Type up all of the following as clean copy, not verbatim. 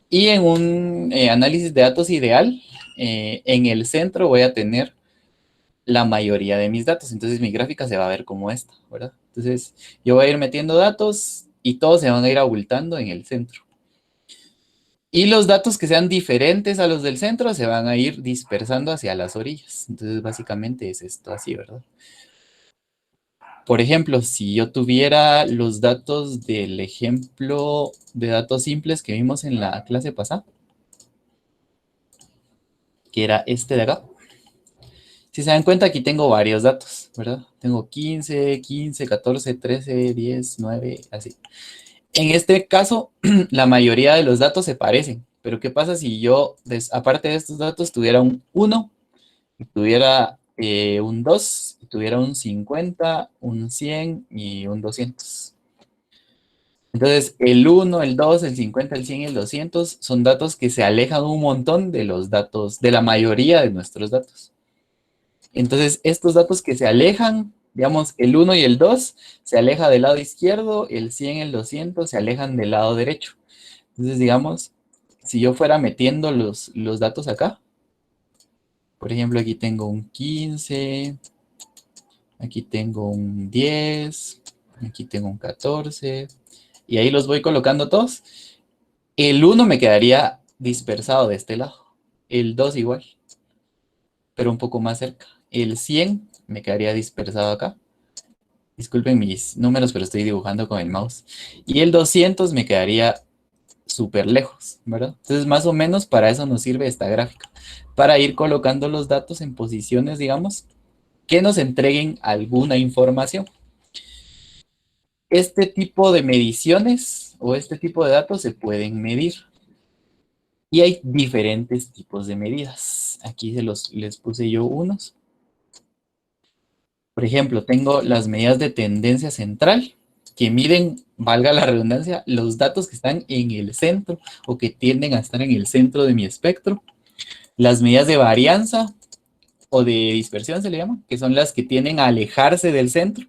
Y en un análisis de datos ideal, en el centro voy a tener la mayoría de mis datos. Entonces mi gráfica se va a ver como esta, ¿verdad? Entonces yo voy a ir metiendo datos y todos se van a ir abultando en el centro. Y los datos que sean diferentes a los del centro se van a ir dispersando hacia las orillas. Entonces básicamente es esto así, ¿verdad? Por ejemplo, si yo tuviera los datos del ejemplo de datos simples que vimos en la clase pasada, que era este de acá. Si se dan cuenta, aquí tengo varios datos, ¿verdad? Tengo 15, 15, 14, 13, 10, 9, así. En este caso, la mayoría de los datos se parecen. Pero ¿qué pasa si yo, aparte de estos datos, tuviera un 1, tuviera un 2, tuviera un 50, un 100 y un 200? Entonces, el 1, el 2, el 50, el 100 y el 200 son datos que se alejan un montón de los datos, de la mayoría de nuestros datos. Entonces, estos datos que se alejan, digamos, el 1 y el 2 se aleja del lado izquierdo, el 100 y el 200 se alejan del lado derecho. Entonces, digamos, si yo fuera metiendo los datos acá, por ejemplo, aquí tengo un 15, aquí tengo un 10, aquí tengo un 14, y ahí los voy colocando todos. El 1 me quedaría dispersado de este lado, el 2 igual, pero un poco más cerca. El 100 me quedaría dispersado acá. Disculpen mis números, pero estoy dibujando con el mouse. Y el 200 me quedaría súper lejos, ¿verdad? Entonces, más o menos para eso nos sirve esta gráfica, para ir colocando los datos en posiciones, digamos, que nos entreguen alguna información. Este tipo de mediciones o este tipo de datos se pueden medir. Y hay diferentes tipos de medidas. Aquí les puse yo unos. Por ejemplo, tengo las medidas de tendencia central, que miden, valga la redundancia, los datos que están en el centro o que tienden a estar en el centro de mi espectro. Las medidas de varianza o de dispersión se le llama, que son las que tienden a alejarse del centro.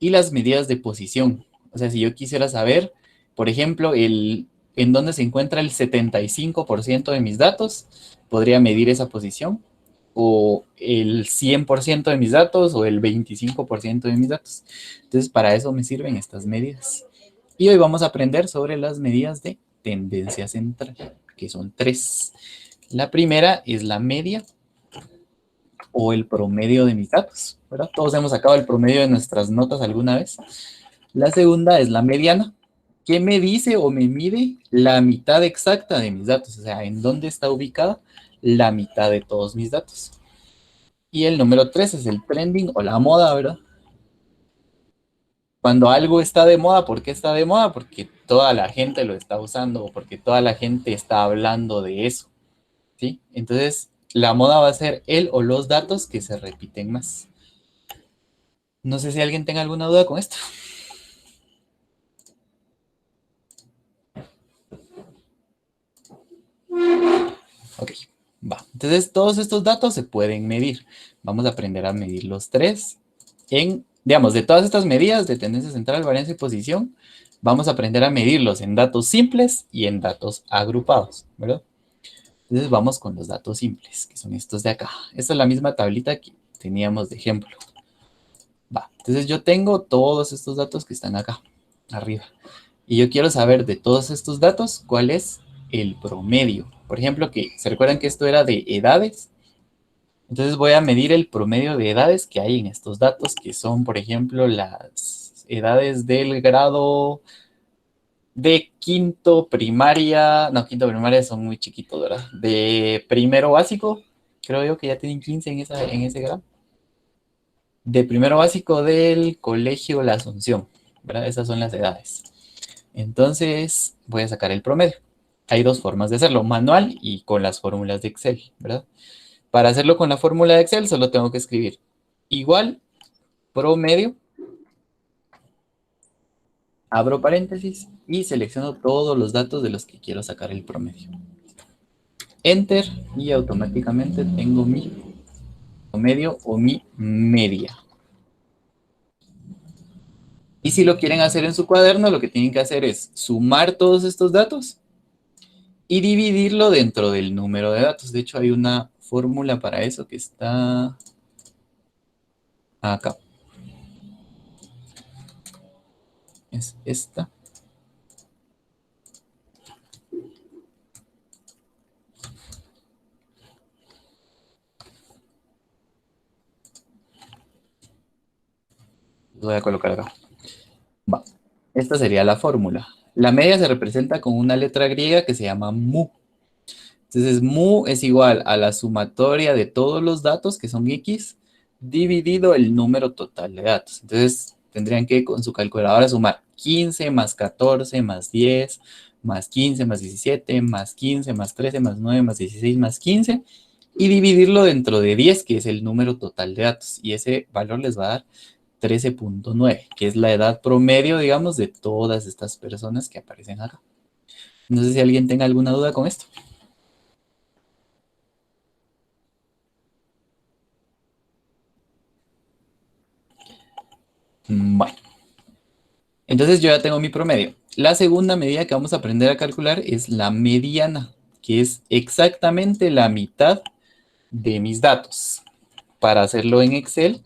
Y las medidas de posición. O sea, si yo quisiera saber, por ejemplo, en dónde se encuentra el 75% de mis datos, podría medir esa posición, o el 100% de mis datos, o el 25% de mis datos. Entonces, para eso me sirven estas medidas. Y hoy vamos a aprender sobre las medidas de tendencia central, que son 3. La primera es la media o el promedio de mis datos, ¿verdad? Todos hemos sacado el promedio de nuestras notas alguna vez. La segunda es la mediana, que me dice o me mide la mitad exacta de mis datos, o sea, en dónde está ubicada la mitad de todos mis datos. Y el número 3 es el trending o la moda, ¿verdad? Cuando algo está de moda, ¿por qué está de moda? Porque toda la gente lo está usando o porque toda la gente está hablando de eso, ¿sí? Entonces, la moda va a ser el o los datos que se repiten más. No sé si alguien tenga alguna duda con esto. Ok, va. Entonces, todos estos datos se pueden medir. Vamos a aprender a medir los 3 en, digamos, de todas estas medidas de tendencia central, varianza y posición, vamos a aprender a medirlos en datos simples y en datos agrupados, ¿verdad? Entonces, vamos con los datos simples, que son estos de acá. Esta es la misma tablita que teníamos de ejemplo. Va, entonces yo tengo todos estos datos que están acá, arriba. Y yo quiero saber de todos estos datos cuál es el promedio. Por ejemplo, que se recuerdan que esto era de edades. Entonces voy a medir el promedio de edades que hay en estos datos, que son, por ejemplo, las edades del grado de quinto primaria. No, quinto primaria son muy chiquitos, ¿verdad? De primero básico, creo yo que ya tienen 15 en ese grado. De primero básico del colegio La Asunción, ¿verdad? Esas son las edades. Entonces, voy a sacar el promedio. Hay dos formas de hacerlo, manual y con las fórmulas de Excel, ¿verdad? Para hacerlo con la fórmula de Excel, solo tengo que escribir igual promedio, abro paréntesis y selecciono todos los datos de los que quiero sacar el promedio. Enter y automáticamente tengo mi promedio o mi media. Y si lo quieren hacer en su cuaderno, lo que tienen que hacer es sumar todos estos datos y dividirlo dentro del número de datos. De hecho, hay una fórmula para eso que está acá. Es esta. Lo voy a colocar acá. Va. Esta sería la fórmula. La media se representa con una letra griega que se llama mu. Entonces, mu es igual a la sumatoria de todos los datos, que son x, dividido el número total de datos. Entonces, tendrían que con su calculadora sumar 15 más 14 más 10 más 15 más 17 más 15 más 13 más 9 más 16 más 15 y dividirlo dentro de 10, que es el número total de datos. Y ese valor les va a dar 13.9, que es la edad promedio, digamos, de todas estas personas que aparecen acá. No sé si alguien tenga alguna duda con esto. Bueno, entonces yo ya tengo mi promedio. La segunda medida que vamos a aprender a calcular es la mediana, que es exactamente la mitad de mis datos. Para hacerlo en Excel,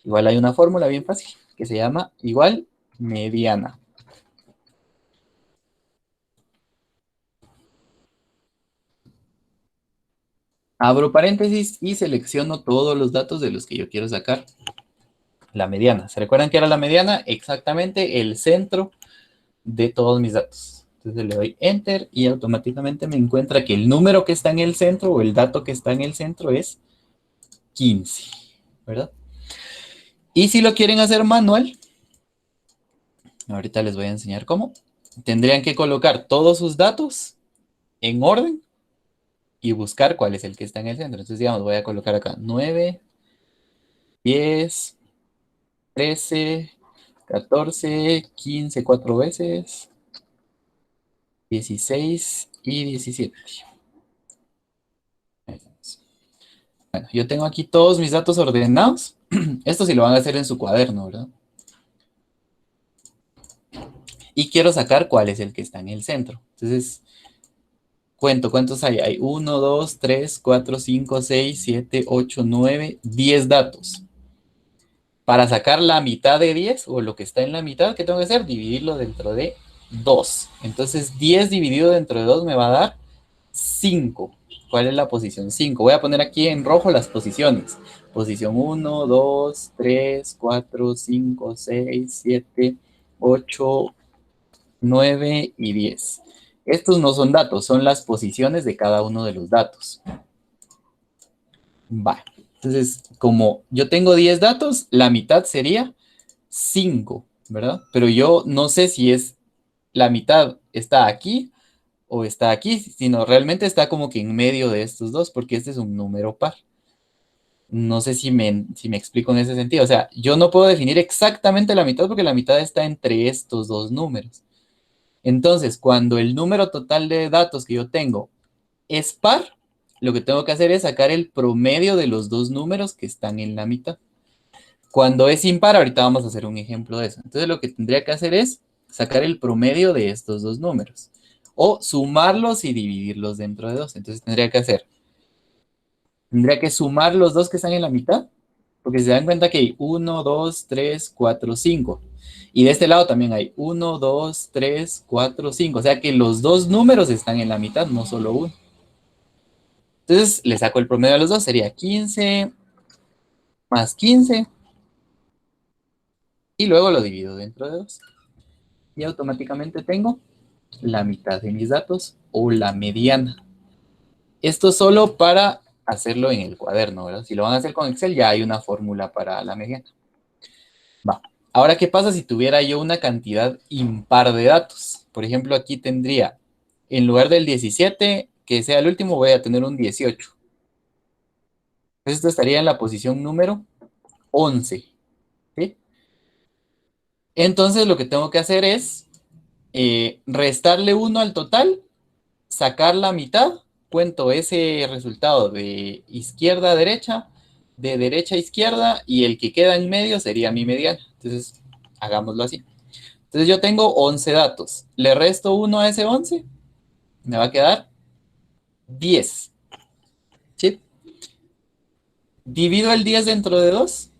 igual hay una fórmula bien fácil, que se llama igual mediana. Abro paréntesis y selecciono todos los datos de los que yo quiero sacar la mediana. ¿Se recuerdan que era la mediana? Exactamente el centro de todos mis datos. Entonces le doy Enter y automáticamente me encuentra que el número que está en el centro o el dato que está en el centro es 15, ¿verdad? Y si lo quieren hacer manual, ahorita les voy a enseñar cómo, tendrían que colocar todos sus datos en orden y buscar cuál es el que está en el centro. Entonces, digamos, voy a colocar acá 9, 10, 13, 14, 15 cuatro veces, 16 y 17. Bueno, yo tengo aquí todos mis datos ordenados. Esto sí lo van a hacer en su cuaderno, ¿verdad? Y quiero sacar cuál es el que está en el centro. Entonces, cuento, ¿cuántos hay? Hay 1, 2, 3, 4, 5, 6, 7, 8, 9, 10 datos. Para sacar la mitad de 10 o lo que está en la mitad, ¿qué tengo que hacer? Dividirlo dentro de 2. Entonces, 10 dividido dentro de 2 me va a dar 5. ¿Cuál es la posición 5? Voy a poner aquí en rojo las posiciones. Posición 1, 2, 3, 4, 5, 6, 7, 8, 9 y 10. Estos no son datos, son las posiciones de cada uno de los datos. Va. Entonces, como yo tengo 10 datos, la mitad sería 5, ¿verdad? Pero yo no sé si es la mitad está aquí o está aquí, sino realmente está como que en medio de estos dos, porque este es un número par. No sé si me explico en ese sentido. O sea, yo no puedo definir exactamente la mitad porque la mitad está entre estos dos números. Entonces, cuando el número total de datos que yo tengo es par, lo que tengo que hacer es sacar el promedio de los dos números que están en la mitad. Cuando es impar, ahorita vamos a hacer un ejemplo de eso. Entonces, lo que tendría que hacer es sacar el promedio de estos dos números o sumarlos y dividirlos dentro de dos. Entonces, tendría que sumar los dos que están en la mitad, porque se dan cuenta que hay 1, 2, 3, 4, 5. Y de este lado también hay 1, 2, 3, 4, 5. O sea que los dos números están en la mitad, no solo uno. Entonces le saco el promedio a los dos, sería 15 más 15 y luego lo divido dentro de 2. Y automáticamente tengo la mitad de mis datos o la mediana. Esto solo para hacerlo en el cuaderno, ¿verdad? Si lo van a hacer con Excel ya hay una fórmula para la mediana. Va. Ahora, ¿qué pasa si tuviera yo una cantidad impar de datos? Por ejemplo, aquí tendría, en lugar del 17, que sea el último, voy a tener un 18. Entonces, esto estaría en la posición número 11. ¿Sí? Entonces, lo que tengo que hacer es restarle 1 al total, sacar la mitad, cuento ese resultado de izquierda a derecha, de derecha a izquierda, y el que queda en medio sería mi mediana. Entonces, hagámoslo así. Entonces yo tengo 11 datos. Le resto 1 a ese 11, me va a quedar 10. ¿Sí? Divido el 10 dentro de 2.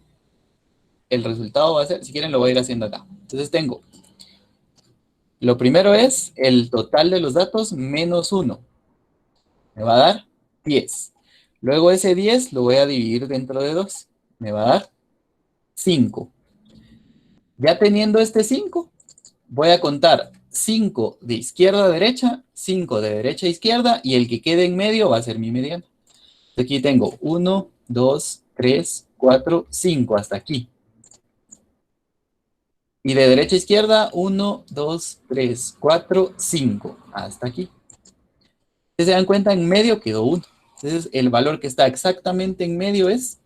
El resultado va a ser, si quieren lo voy a ir haciendo acá. Entonces tengo, lo primero es el total de los datos menos 1. Me va a dar 10. Luego ese 10 lo voy a dividir dentro de 2. Me va a dar 5. Ya teniendo este 5, voy a contar 5 de izquierda a derecha, 5 de derecha a izquierda, y el que quede en medio va a ser mi mediano. Aquí tengo 1, 2, 3, 4, 5 hasta aquí. Y de derecha a izquierda, 1, 2, 3, 4, 5 hasta aquí. Si se dan cuenta, en medio quedó 1. Entonces, el valor que está exactamente en medio es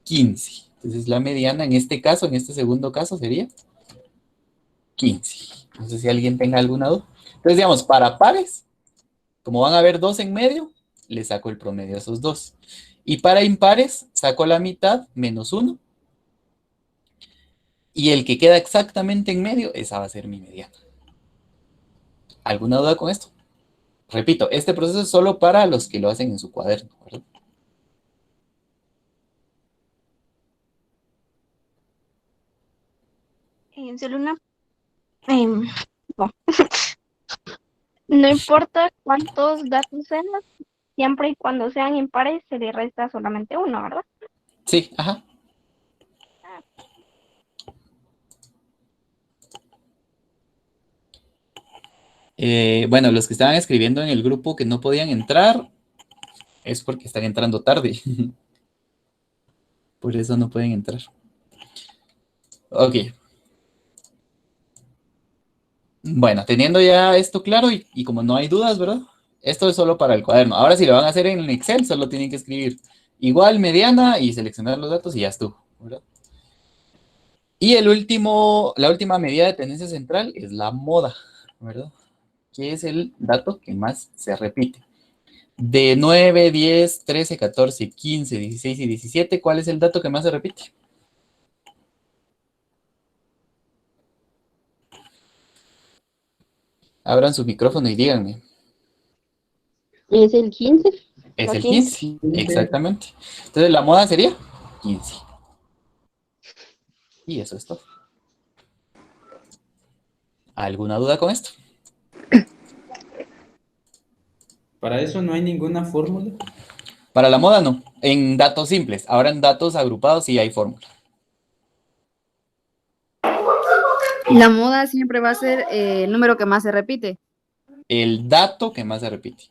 15. Entonces, la mediana en este caso, en este segundo caso, sería 15. No sé si alguien tenga alguna duda. Entonces, digamos, para pares, como van a haber 2 en medio, le saco el promedio a esos 2. Y para impares, saco la mitad menos 1. Y el que queda exactamente en medio, esa va a ser mi mediana. ¿Alguna duda con esto? Repito, este proceso es solo para los que lo hacen en su cuaderno, ¿verdad? Solo una... em, no. No importa cuántos datos sean, siempre y cuando sean impares se le resta solamente uno, ¿verdad? Sí, ajá. Ah, Bueno, los que estaban escribiendo en el grupo que no podían entrar es porque están entrando tarde. Por eso no pueden entrar. Ok. Bueno, teniendo ya esto claro y como no hay dudas, ¿verdad? Esto es solo para el cuaderno. Ahora si lo van a hacer en Excel, solo tienen que escribir igual, mediana y seleccionar los datos y ya estuvo, ¿verdad? Y la última medida de tendencia central es la moda, ¿verdad? Que es el dato que más se repite. De 9, 10, 13, 14, 15, 16 y 17, ¿cuál es el dato que más se repite? Abran su micrófono y díganme. es el 15, Es la el 15. 15, exactamente. Entonces la moda sería 15. Y eso es todo. ¿Alguna duda con esto? Para eso no hay ninguna fórmula. Para la moda no. En datos simples. Ahora en datos agrupados sí hay fórmula. La moda siempre va a ser el número que más se repite. El dato que más se repite.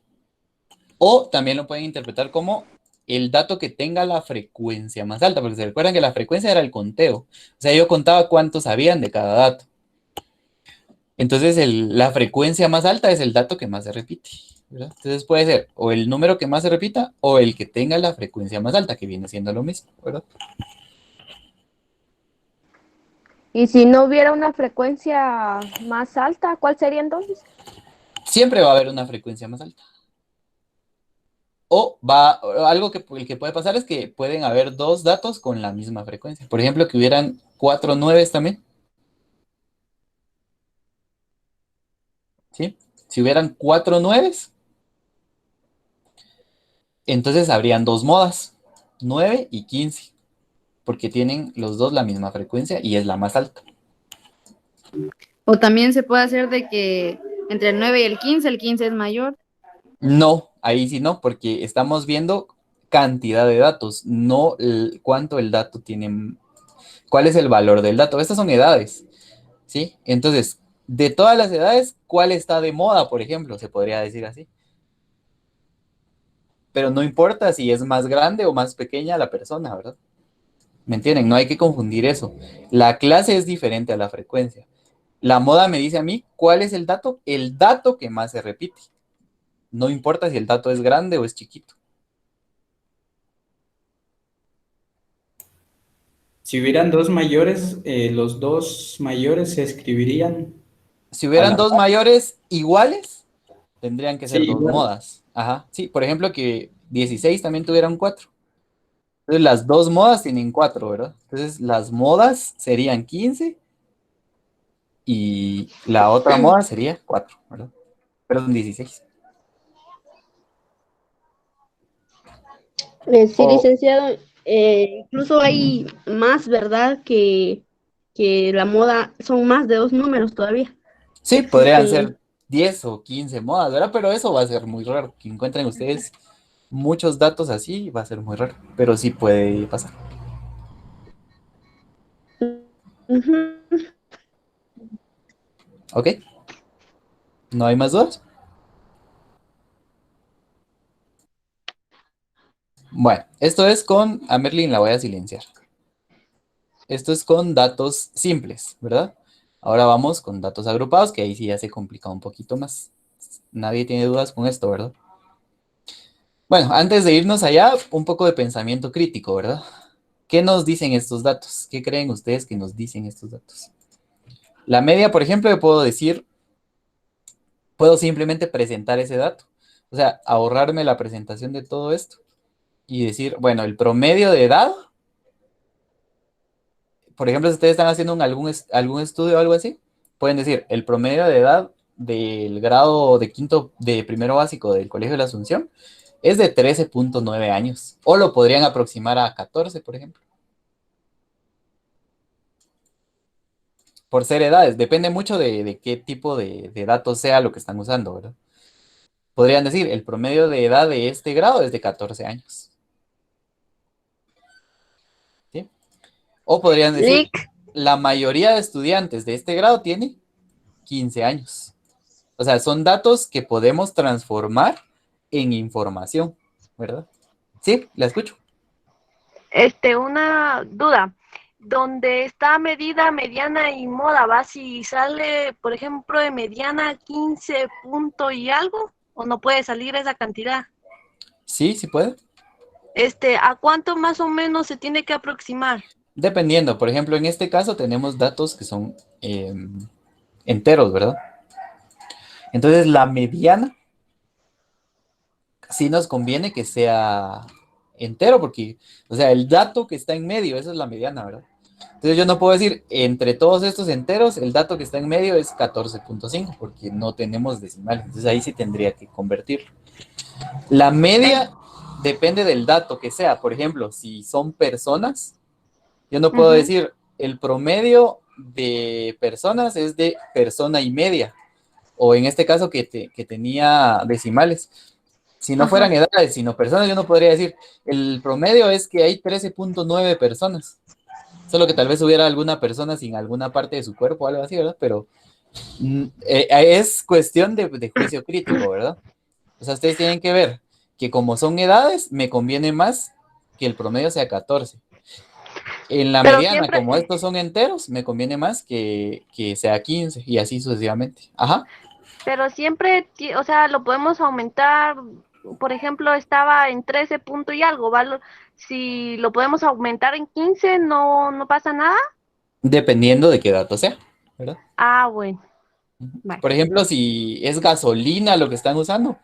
O también lo pueden interpretar como el dato que tenga la frecuencia más alta, porque se recuerdan que la frecuencia era el conteo. O sea, yo contaba cuántos sabían de cada dato. Entonces, la frecuencia más alta es el dato que más se repite, ¿verdad? Entonces puede ser o el número que más se repita o el que tenga la frecuencia más alta, que viene siendo lo mismo, ¿verdad? Y si no hubiera una frecuencia más alta, ¿cuál sería entonces? Siempre va a haber una frecuencia más alta. Algo que, el que puede pasar es que pueden haber dos datos con la misma frecuencia. Por ejemplo, que hubieran 4 nueves también, ¿sí? Si hubieran 4 nueves, entonces habrían dos modas, 9 y 15, porque tienen los dos la misma frecuencia y es la más alta. O también se puede hacer de que entre el 9 y el 15 es mayor. No, ahí sí no, porque estamos viendo cantidad de datos, no cuánto el dato tiene, cuál es el valor del dato. Estas son edades, ¿sí? Entonces, de todas las edades, ¿cuál está de moda, por ejemplo? Se podría decir así. Pero no importa si es más grande o más pequeña la persona, ¿verdad? ¿Me entienden? No hay que confundir eso. La clase es diferente a la frecuencia. La moda me dice a mí cuál es el dato que más se repite. No importa si el dato es grande o es chiquito. Si hubieran dos mayores, los dos mayores se escribirían Si a hubieran la dos par. mayores iguales, tendrían que Sí, ser dos igual. modas. Ajá. Sí, por ejemplo, que 16 también tuviera un 4. Entonces las dos modas tienen 4, ¿verdad? Entonces las modas serían 15 y la otra moda sería 4, ¿verdad? Perdón, 16. Sí, O, licenciado, incluso hay más, ¿verdad? Que la moda son más de 2 números todavía. sí, podrían Existen. ser 10 o 15 modas, ¿verdad? Pero eso va a ser muy raro. Que encuentren ustedes muchos datos así, va a ser muy raro. Pero sí puede pasar. Ujú. ¿Ok? ¿No hay más dudas? Bueno, esto es con... A Merlin la voy a silenciar. Esto es con datos simples, ¿verdad? Ahora vamos con datos agrupados, que ahí sí ya se complica un poquito más. Nadie tiene dudas con esto, ¿verdad? Bueno, antes de irnos allá, un poco de pensamiento crítico, ¿verdad? ¿Qué nos dicen estos datos? ¿Qué creen ustedes que nos dicen estos datos? La media, por ejemplo, yo puedo decir, puedo simplemente presentar ese dato. O sea, ahorrarme la presentación de todo esto y decir, bueno, el promedio de edad, por ejemplo, si ustedes están haciendo algún estudio o algo así, pueden decir, el promedio de edad del grado de quinto, de primero básico del Colegio de la Asunción es de 13.9 años. O lo podrían aproximar a 14, por ejemplo. Por ser edades, depende mucho de qué tipo de datos sea lo que están usando, ¿verdad? Podrían decir, el promedio de edad de este grado es de 14 años. ¿Sí? O podrían decir, Lick. la mayoría de estudiantes de este grado tiene 15 años. O sea, son datos que podemos transformar en información, ¿verdad? Sí, la escucho. Una duda. Donde está medida, mediana y moda, ¿va? Si sale, por ejemplo, de mediana 15 punto y algo, o no puede salir esa cantidad. Sí, sí puede. ¿A cuánto más o menos se tiene que aproximar? Dependiendo, por ejemplo, en este caso tenemos datos que son enteros, ¿verdad? Entonces, la mediana sí nos conviene que sea entero, porque, o sea, el dato que está en medio, esa es la mediana, ¿verdad? Entonces yo no puedo decir, entre todos estos enteros, el dato que está en medio es 14.5, porque no tenemos decimales. Entonces ahí sí tendría que convertir. La media depende del dato que sea. Por ejemplo, si son personas, yo no puedo Ujú. decir, el promedio de personas es de persona y media. O en este caso que tenía decimales. Si no fueran Ajá. edades, sino personas, yo no podría decir, el promedio es que hay 13.9 personas. Solo que tal vez hubiera alguna persona sin alguna parte de su cuerpo o algo así, ¿verdad? Pero es cuestión de juicio crítico, ¿verdad? O sea, ustedes tienen que ver que como son edades, me conviene más que el promedio sea 14. En la Pero mediana, siempre, como estos son enteros, me conviene más que sea 15 y así sucesivamente. Ajá. o sea, lo podemos aumentar. Por ejemplo, estaba en 13 punto y algo, ¿va? Si lo podemos aumentar en 15, no pasa nada. Dependiendo de qué dato sea, ¿verdad? Ah, bueno, Ujú. vale. Por ejemplo, si es gasolina lo que están usando,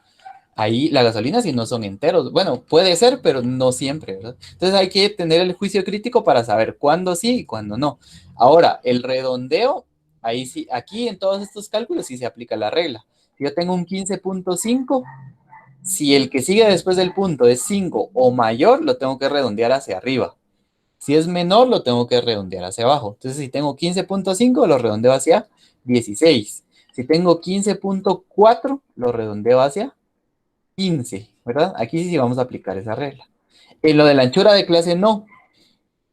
ahí la gasolina si no son enteros. Bueno, puede ser, pero no siempre, ¿verdad? Entonces hay que tener el juicio crítico para saber cuándo sí y cuándo no. Ahora, el redondeo, ahí sí, aquí en todos estos cálculos sí se aplica la regla. Si yo tengo un 15.5, si el que sigue después del punto es 5 o mayor, lo tengo que redondear hacia arriba. Si es menor, lo tengo que redondear hacia abajo. Entonces, si tengo 15.5, lo redondeo hacia 16. Si tengo 15.4, lo redondeo hacia 15, ¿verdad? Aquí sí vamos a aplicar esa regla. En lo de la anchura de clase no,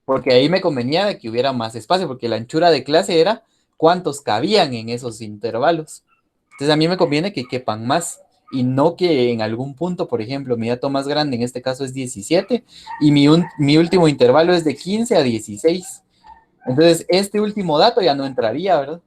porque ahí me convenía de que hubiera más espacio, porque la anchura de clase era cuántos cabían en esos intervalos. Entonces a mí me conviene que quepan más y no que en algún punto, por ejemplo, mi dato más grande en este caso es 17 y mi último intervalo es de 15 a 16. Entonces este último dato ya no entraría, ¿verdad?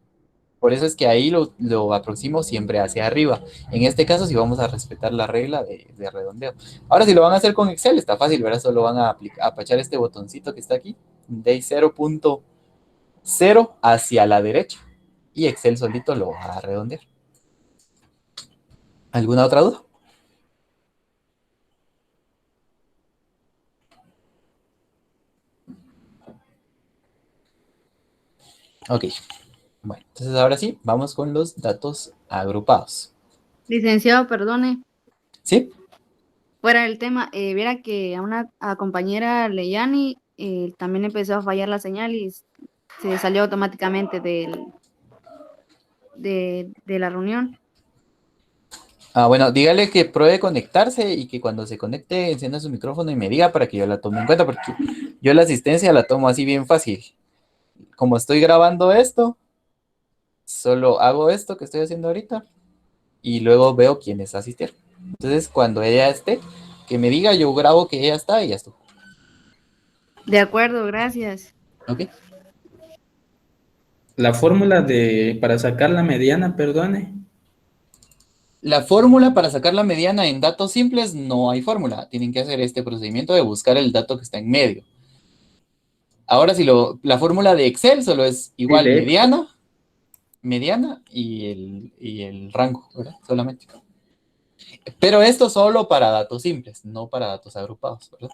Por eso es que ahí lo aproximo siempre hacia arriba. En este caso, si vamos a respetar la regla de redondeo. Ahora, si lo van a hacer con Excel, está fácil, ¿verdad? Solo van a apachar este botoncito que está aquí, de 0.0 hacia la derecha. Y Excel solito lo va a redondear. ¿Alguna otra duda? Ok. Bueno, entonces ahora sí, vamos con los datos agrupados. Licenciado, perdone, ¿Sí? fuera del tema, viera que a compañera Leyani también empezó a fallar la señal y se salió automáticamente de la reunión. Ah, bueno, dígale que pruebe conectarse y que cuando se conecte encienda su micrófono y me diga para que yo la tome en cuenta, porque yo la asistencia la tomo así bien fácil. Como estoy grabando esto, solo hago esto que estoy haciendo ahorita y luego veo quiénes asistieron. Entonces, cuando ella esté, que me diga, yo grabo que ella está y ya estuvo. De acuerdo, gracias. ¿Ok? La fórmula para sacar la mediana, perdone. La fórmula para sacar la mediana en datos simples no hay fórmula. Tienen que hacer este procedimiento de buscar el dato que está en medio. Ahora, si la fórmula de Excel solo es Sí, igual de Excel. mediana y el rango, ¿verdad? Solamente. Pero esto solo para datos simples, no para datos agrupados, ¿verdad?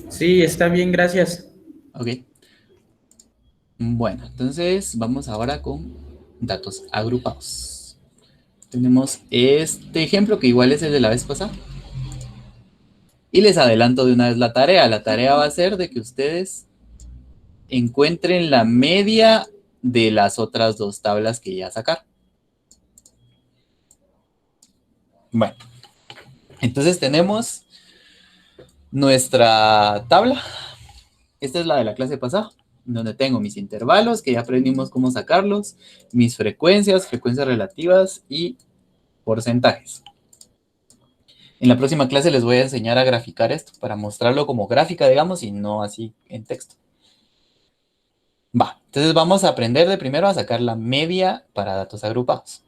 Sí, está bien, gracias. Ok. Bueno, entonces vamos ahora con datos agrupados. Tenemos este ejemplo que igual es el de la vez pasada. Y les adelanto de una vez la tarea. La tarea va a ser de que ustedes encuentren la media de las otras dos tablas que ya sacaron. Bueno, entonces tenemos nuestra tabla. Esta es la de la clase pasada, donde tengo mis intervalos, que ya aprendimos cómo sacarlos, mis frecuencias, frecuencias relativas y porcentajes. En la próxima clase les voy a enseñar a graficar esto, para mostrarlo como gráfica, digamos, y no así en texto. Va, entonces vamos a aprender de primero a sacar la media para datos agrupados.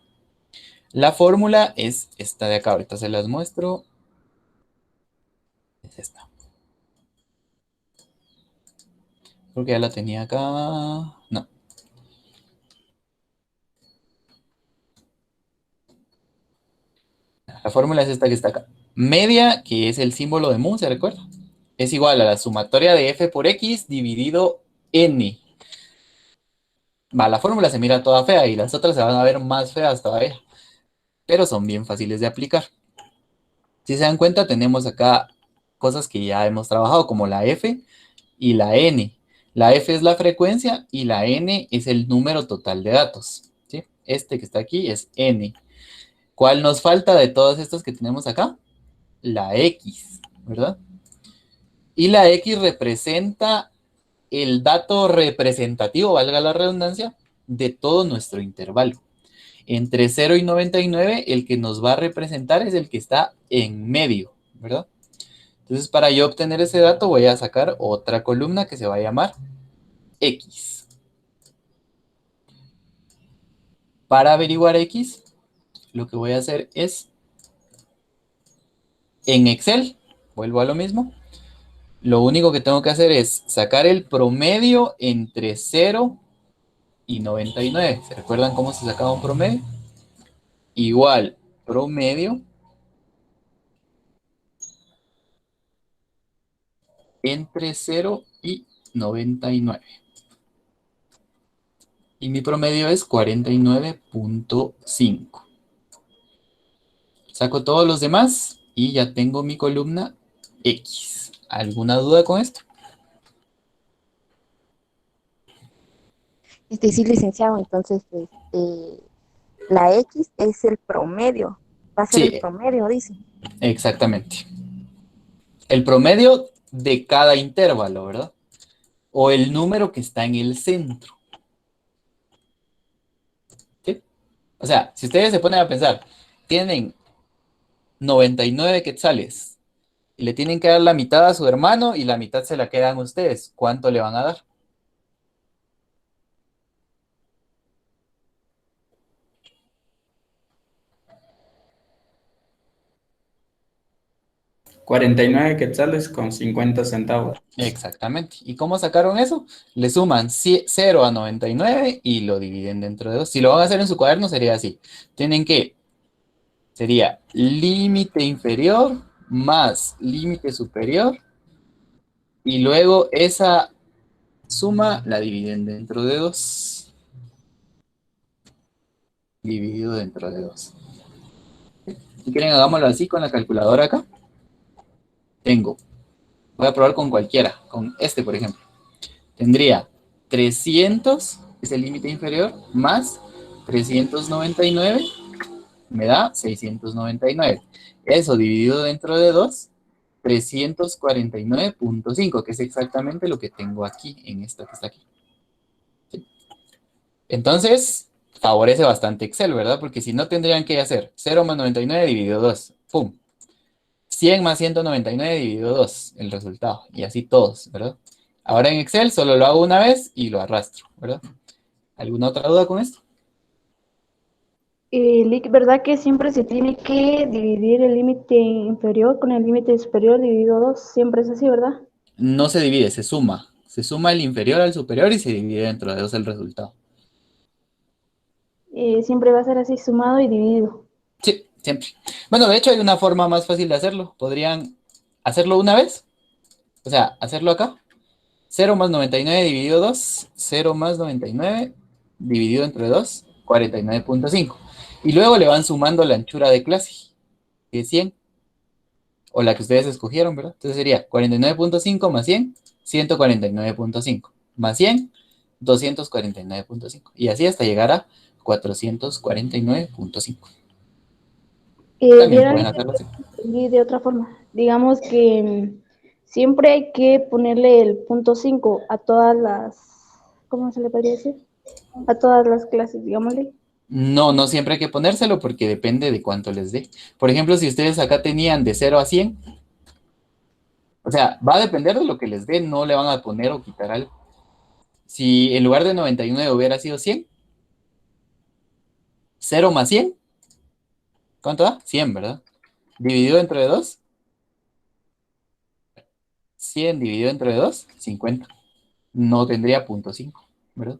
La fórmula es esta de acá, ahorita se las muestro. Es esta. Creo que ya la tenía acá. No. La fórmula es esta que está acá. Media, que es el símbolo de mu, ¿se recuerda? Es igual a la sumatoria de f por x dividido n. Va, la fórmula se mira toda fea y las otras se van a ver más feas todavía, pero son bien fáciles de aplicar. Si se dan cuenta, tenemos acá cosas que ya hemos trabajado, como la f y la n. La f es la frecuencia y la n es el número total de datos, ¿sí? Este que está aquí es n. ¿Cuál nos falta de todas estas que tenemos acá? La x, ¿verdad? Y la x representa el dato representativo, valga la redundancia, de todo nuestro intervalo. Entre 0 y 99, el que nos va a representar es el que está en medio, ¿verdad? Entonces, para yo obtener ese dato, voy a sacar otra columna que se va a llamar X. Para averiguar X, lo que voy a hacer es, en Excel, vuelvo a lo mismo, lo único que tengo que hacer es sacar el promedio entre 0 y 99. ¿Se recuerdan cómo se sacaba un promedio? Igual, promedio entre 0 y 99. Y mi promedio es 49.5. Saco todos los demás y ya tengo mi columna X. ¿Alguna duda con esto? Sí, licenciado, entonces la X es el promedio, va a ser el Sí, promedio, dice. exactamente. El promedio de cada intervalo, ¿verdad? O el número que está en el centro. ¿Sí? O sea, si ustedes se ponen a pensar, tienen 99 quetzales y le tienen que dar la mitad a su hermano y la mitad se la quedan ustedes, ¿cuánto le van a dar? $49.50. Exactamente. ¿Y cómo sacaron eso? Le suman 0 a 99 y lo dividen dentro de 2. Si lo van a hacer en su cuaderno sería así. Sería límite inferior más límite superior Y luego esa suma la dividen dentro de 2. Dividido dentro de 2. Si quieren, hagámoslo así con la calculadora acá. Voy a probar con cualquiera, con este, por ejemplo. Tendría 300, es el límite inferior, más 399, me da 699. Eso dividido dentro de 2, 349.5, que es exactamente lo que tengo aquí, en esta que está aquí. ¿Sí? Entonces, favorece bastante Excel, ¿verdad? Porque si no, tendrían que hacer 0 más 99 dividido 2. ¡Pum! 100 más 199 dividido 2, el resultado. Y así todos, ¿verdad? Ahora en Excel solo lo hago una vez y lo arrastro, ¿verdad? ¿Alguna otra duda con esto? Lick, ¿verdad que siempre se tiene que dividir el límite inferior con el límite superior dividido 2? Siempre es así, ¿verdad? No se divide, se suma. Se suma el inferior al superior y se divide dentro de 2 el resultado. Siempre va a ser así, sumado y dividido. Sí, siempre. Bueno, de hecho hay una forma más fácil de hacerlo. Podrían hacerlo una vez. O sea, hacerlo acá. 0 más 99 dividido 2. 0 más 99 dividido entre 2. 49.5. Y luego le van sumando la anchura de clase, que es 100. O la que ustedes escogieron, ¿verdad? Entonces sería 49.5 más 100, 149.5. Más 100, 249.5. Y así hasta llegar a 449.5. También Vieran pueden que hacerlo así. entendí de otra forma. Digamos que siempre hay que ponerle el punto 5 a todas las, ¿cómo se le podría decir? A todas las clases, digámosle. No, no siempre hay que ponérselo porque depende de cuánto les dé. Por ejemplo, si ustedes acá tenían de 0 a 100, o sea, va a depender de lo que les dé, no le van a poner o quitar algo. Si en lugar de 99 hubiera sido 100, 0 más 100, ¿cuánto da? 100, ¿verdad? Dividido entre 2, 100 dividido entre 2, 50. No tendría punto 5, ¿verdad?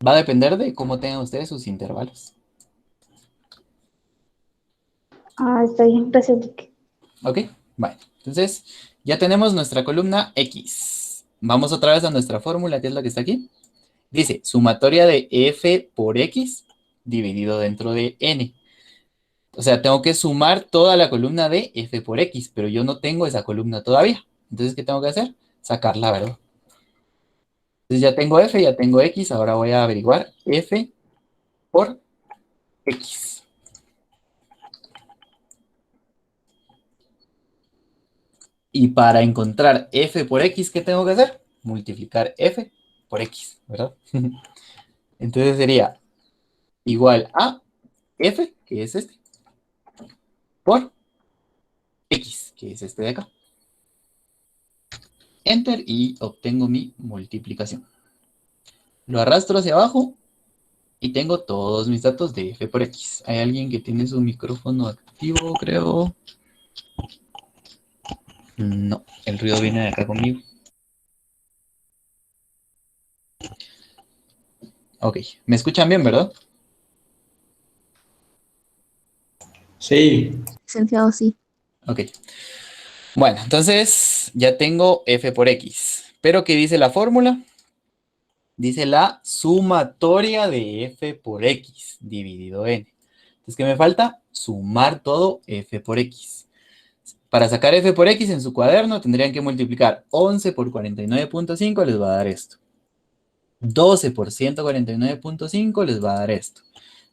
Va a depender de cómo tengan ustedes sus intervalos. Ah, está bien, gracias, Lick. ¿Ok? Bueno, entonces ya tenemos nuestra columna X. Vamos otra vez a nuestra fórmula, que es la que está aquí. Dice, sumatoria de F por X dividido dentro de N. O sea, tengo que sumar toda la columna de F por X, pero yo no tengo esa columna todavía. Entonces, ¿qué tengo que hacer? Sacarla, ¿verdad? Entonces ya tengo F, ya tengo X, ahora voy a averiguar F por X. Y para encontrar F por X, ¿qué tengo que hacer? Multiplicar F por X, ¿verdad? Entonces sería igual a F, que es este, por X, que es este de acá. Enter y obtengo mi multiplicación. Lo arrastro hacia abajo y tengo todos mis datos de F por X. Hay alguien que tiene su micrófono activo, creo. No, el ruido viene de acá conmigo. Ok, ¿me escuchan bien, verdad? Sí, Licenciado, sí. Ok. Bueno, entonces ya tengo F por X. Pero ¿qué dice la fórmula? Dice la sumatoria de F por X dividido N. Entonces, ¿qué me falta? Sumar todo F por X. Para sacar F por X en su cuaderno tendrían que multiplicar 11 por 49.5, les va a dar esto. 12 por 149.5 les va a dar esto.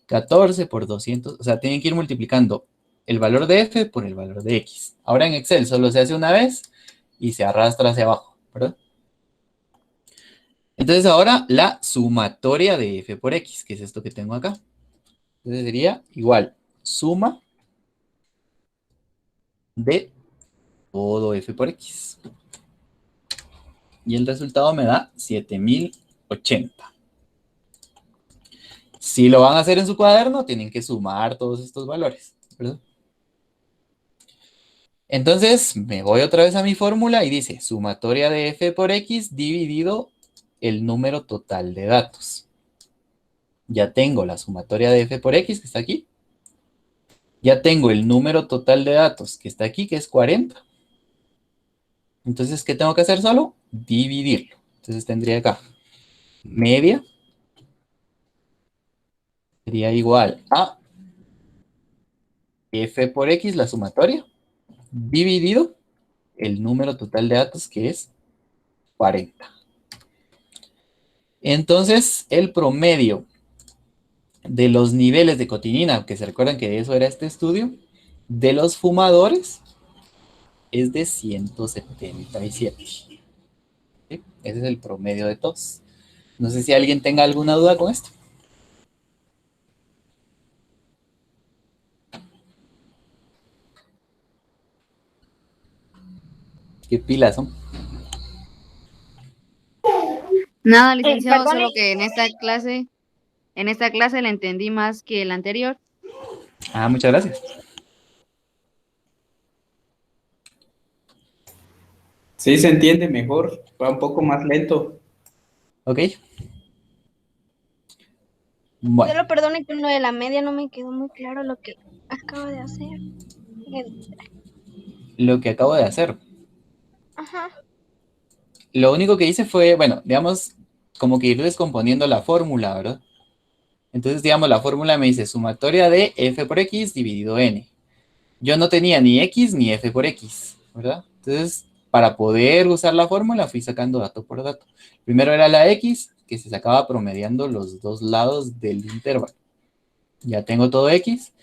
14 por 200, o sea, tienen que ir multiplicando el valor de F por el valor de X. Ahora en Excel solo se hace una vez y se arrastra hacia abajo, ¿verdad? Entonces ahora la sumatoria de F por X, que es esto que tengo acá. Entonces sería igual suma de todo F por X. Y el resultado me da 7080. Si lo van a hacer en su cuaderno, tienen que sumar todos estos valores, ¿verdad? Entonces, me voy otra vez a mi fórmula y dice sumatoria de F por X dividido el número total de datos. Ya tengo la sumatoria de F por X, que está aquí. Ya tengo el número total de datos, que está aquí, que es 40. Entonces, ¿qué tengo que hacer solo? Dividirlo. Entonces tendría acá media sería igual a f por x, la sumatoria, dividido el número total de datos, que es 40. Entonces, el promedio de los niveles de cotinina, que se recuerdan que de eso era este estudio, de los fumadores es de 177. ¿Sí? Ese es el promedio de todos. No sé si alguien tenga alguna duda con esto. ¿Qué pilas son? Nada, licenciado, Perdone, solo que en esta clase le entendí más que la anterior. Ah, muchas gracias. Sí, se entiende mejor, va un poco más lento. Ok. Bueno, solo perdone que lo de la media no me quedó muy claro lo que acabo de hacer. lo que acabo de hacer. Ajá. Lo único que hice fue, bueno, digamos, como que ir descomponiendo la fórmula, ¿verdad? Entonces, digamos, la fórmula me dice sumatoria de f por x dividido n. Yo no tenía ni x ni f por x, ¿verdad? Entonces, para poder usar la fórmula, fui sacando dato por dato. Primero era la x, que se sacaba promediando los dos lados del intervalo. Ya tengo todo x.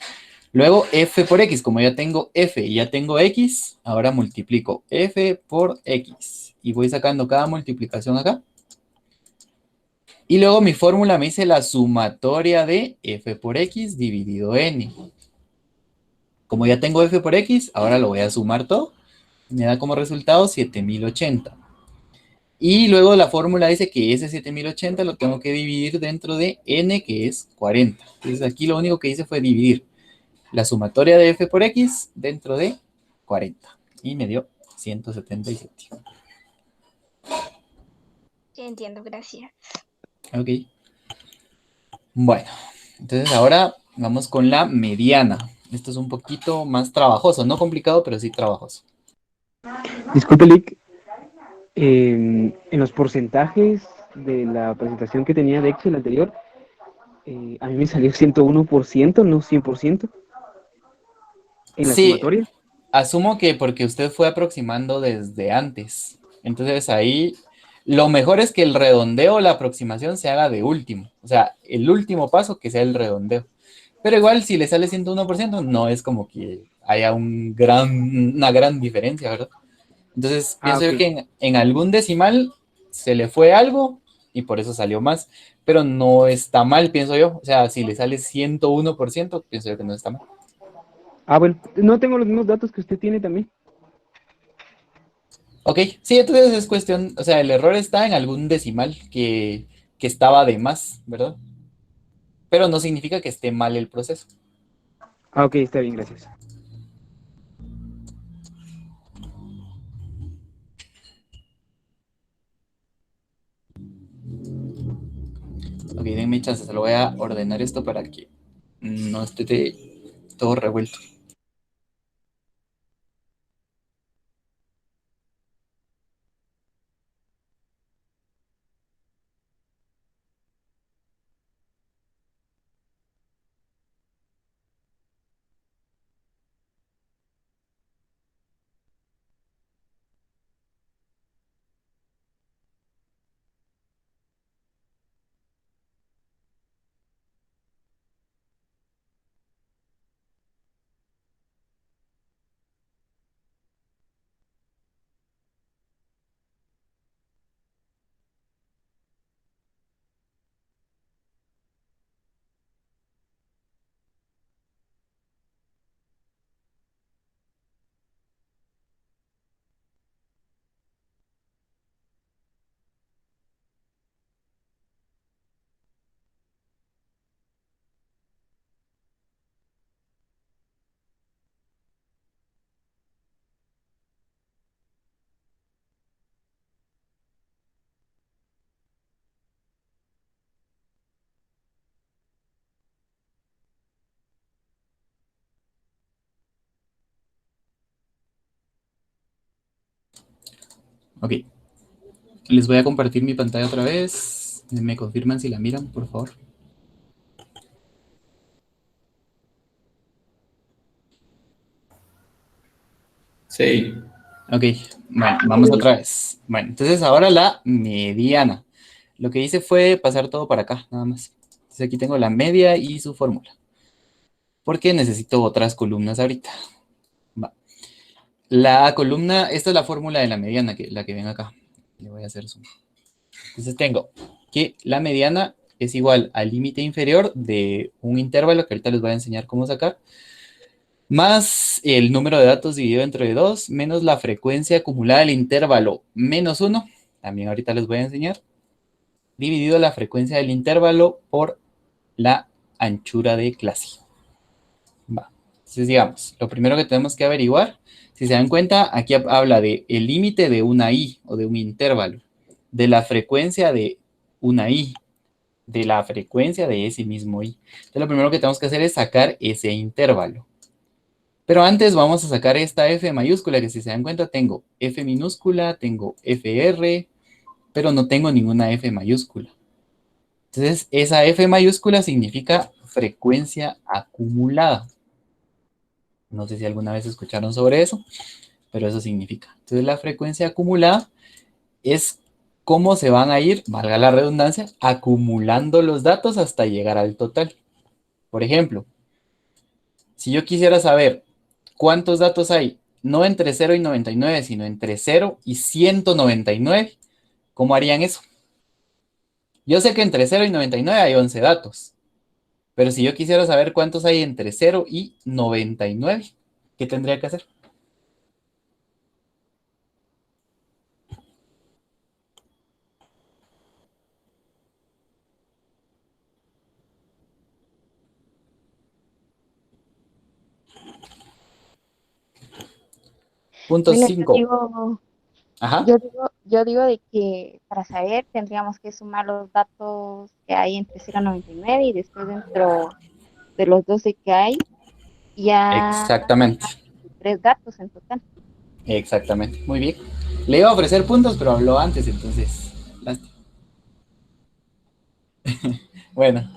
Luego f por x, como ya tengo f y ya tengo x, ahora multiplico f por x. Y voy sacando cada multiplicación acá. Y luego mi fórmula me dice la sumatoria de f por x dividido n. Como ya tengo f por x, ahora lo voy a sumar todo. Me da como resultado 7080. Y luego la fórmula dice que ese 7080 lo tengo que dividir dentro de n, que es 40. Entonces aquí lo único que hice fue dividir la sumatoria de f por x dentro de 40. Y me dio 177. Sí, entiendo, gracias. Ok. Bueno, entonces ahora vamos con la mediana. Esto es un poquito más trabajoso, no complicado, pero sí trabajoso. Disculpe, Lick, en los porcentajes de la presentación que tenía de Excel anterior, a mí me salió 101%, no 100%, en la Sí, sumatoria. asumo que porque usted fue aproximando desde antes. Entonces ahí lo mejor es que el redondeo o la aproximación se haga de último. O sea, el último paso que sea el redondeo. Pero igual si le sale 101% no es como que haya una gran diferencia, ¿verdad? Entonces Ah, pienso ok. yo que en algún decimal se le fue algo y por eso salió más. Pero no está mal, pienso yo. O sea, si le sale 101%, pienso yo que no está mal. Ah, bueno, no tengo los mismos datos que usted tiene también. Ok, sí, entonces es cuestión, o sea, el error está en algún decimal que estaba de más, ¿verdad? Pero no significa que esté mal el proceso. Ah, ok, está bien, gracias. Ok, denme chance, se lo voy a ordenar esto para que no esté todo revuelto. Ok. Les voy a compartir mi pantalla otra vez. Me confirman si la miran, por favor. Sí. Ok, bueno, vamos otra vez. Bueno, entonces ahora la mediana. Lo que hice fue pasar todo para acá, nada más. Entonces aquí tengo la media y su fórmula. Porque necesito otras columnas ahorita. Va. La columna, esta es la fórmula de la mediana, la que ven acá. Le voy a hacer zoom. Entonces tengo que la mediana es igual al límite inferior de un intervalo, que ahorita les voy a enseñar cómo sacar, más el número de datos dividido entre 2, menos la frecuencia acumulada del intervalo menos 1, también ahorita les voy a enseñar, dividido la frecuencia del intervalo por la anchura de clase. Va. Entonces, digamos, lo primero que tenemos que averiguar, si se dan cuenta, aquí habla de el límite de una i o de un intervalo, de la frecuencia de una i, de la frecuencia de ese mismo i. Entonces, lo primero que tenemos que hacer es sacar ese intervalo. Pero antes vamos a sacar esta F mayúscula, que si se dan cuenta tengo F minúscula, tengo FR, pero no tengo ninguna F mayúscula. Entonces, esa F mayúscula significa frecuencia acumulada. No sé si alguna vez escucharon sobre eso, pero eso significa. Entonces, la frecuencia acumulada es cómo se van a ir, valga la redundancia, acumulando los datos hasta llegar al total. Por ejemplo, si yo quisiera saber cuántos datos hay, no entre 0 y 99, sino entre 0 y 199, ¿cómo harían eso? Yo sé que entre 0 y 99 hay 11 datos, pero si yo quisiera saber cuántos hay entre 0 y 99, ¿qué tendría que hacer? Punto Bueno, 5. Ajá. yo digo de que para saber tendríamos que sumar los datos que hay entre 0 y 99 y después dentro de los 12 que hay ya Exactamente. 3 datos en total. Exactamente. Muy bien. Le iba a ofrecer puntos, pero habló antes, entonces. Lástima. Bueno,